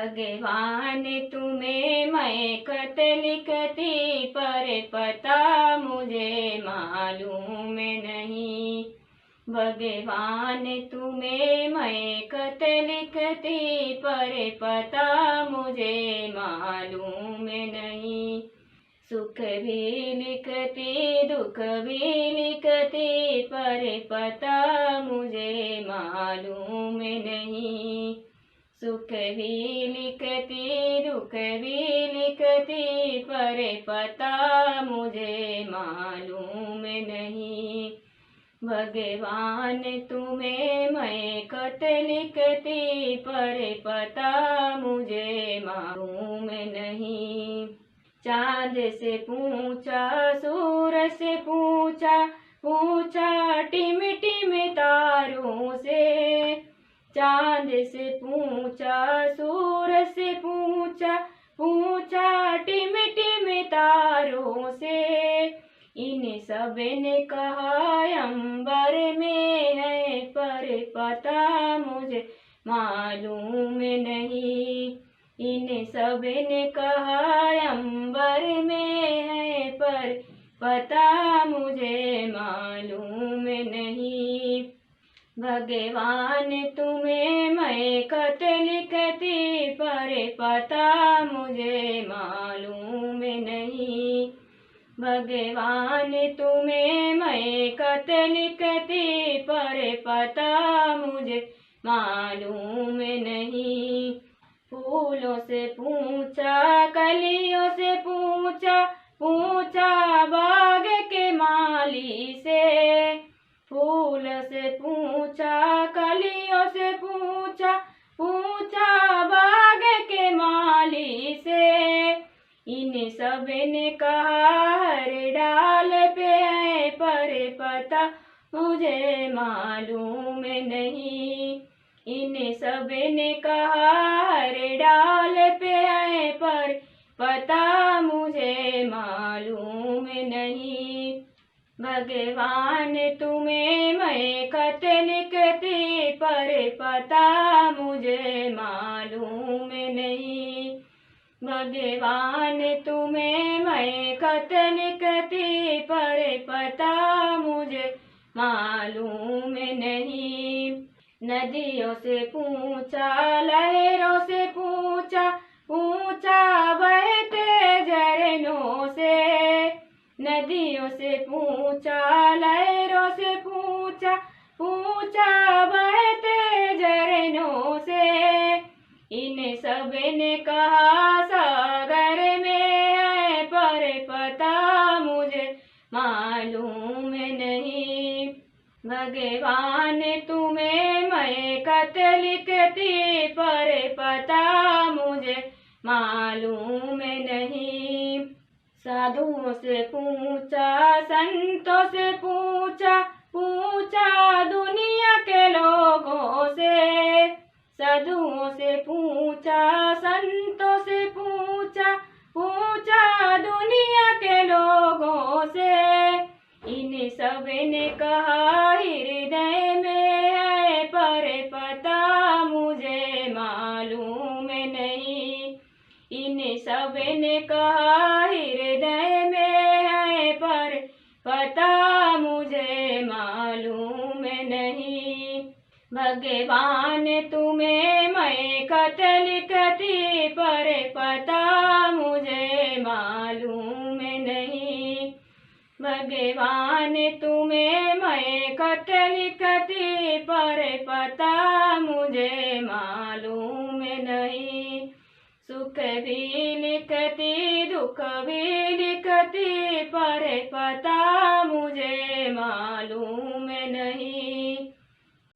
भगवान तुम्हें मैं खत लिखती पर पता मुझे मालूम नहीं। भगवान तुम्हें मैं खत लिखती पर पता मुझे मालूम नहीं। सुख भी लिखती दुख भी लिखती पर पता मुझे मालूम नहीं। सुख भी लिखती दुख भी लिखती पर पता मुझे मालूम नहीं। भगवान तुम्हें मैं खत लिखती पर पता मुझे मालूम नहीं। चाँद से पूछा सूरज से पूछा पूछा टिम टिम तारों से। चाँद से पूछा सूरज से पूछा पूछा टिम टिम तारों से। इन सब ने कहा अंबर में है पर पता मुझे मालूम नहीं। इन सब ने कहा अंबर में है पर पता मुझे मालूम नहीं। भगवान तुम्हें मैं खत लिखती पर पता मुझे मालूम नहीं। भगवान तुम्हें मैं खत लिखती पर पता मुझे मालूम नहीं। फूलों से पूछा कलियों से पूछा पूछा बाग के माली से। फूल से पूछा कलियों से पूछा पूछा बाग के माली से। इन सब ने कहा हर डाल पे है पर पता मुझे मालूम नहीं। इन सब ने कहा हर डाल पे है पर पता मुझे मालूम नहीं। भगवान तुम्हें मैं खत लिखती पर पता मुझे मालूम नहीं। भगवान तुम्हें मैं खत लिखती पर पता मुझे मालूम नहीं। नदियों से पूछा लहरों से पूछा पूछा बहते झरनों से। नदियों से पूछा लहरों से पूछा पूछा बहते झरनों से। इन सब ने कहा सागर में है पर पता मुझे मालूम नहीं। भगवान तुम्हें मैं खत लिखती पर पता मुझे मालूम नहीं। साधुओं से पूछा संतों से पूछा पूछा दुनिया के लोगों से। साधुओं से पूछा संतों से पूछा पूछा दुनिया के लोगों से। इन सब ने कहा हृदय में है पर पता मुझे मालूम नहीं। इन सब ने कहा हृदय में है पर पता मुझे मालूम नहीं। भगवान तुम्हें मैं खत लिखती पर पता मुझे मालूम नहीं। भगवान तुम्हें मैं खत लिखती पर पता मुझे मालूम नहीं। सुख भी लिखती दुख भी लिखती पर पता मुझे मालूम नहीं।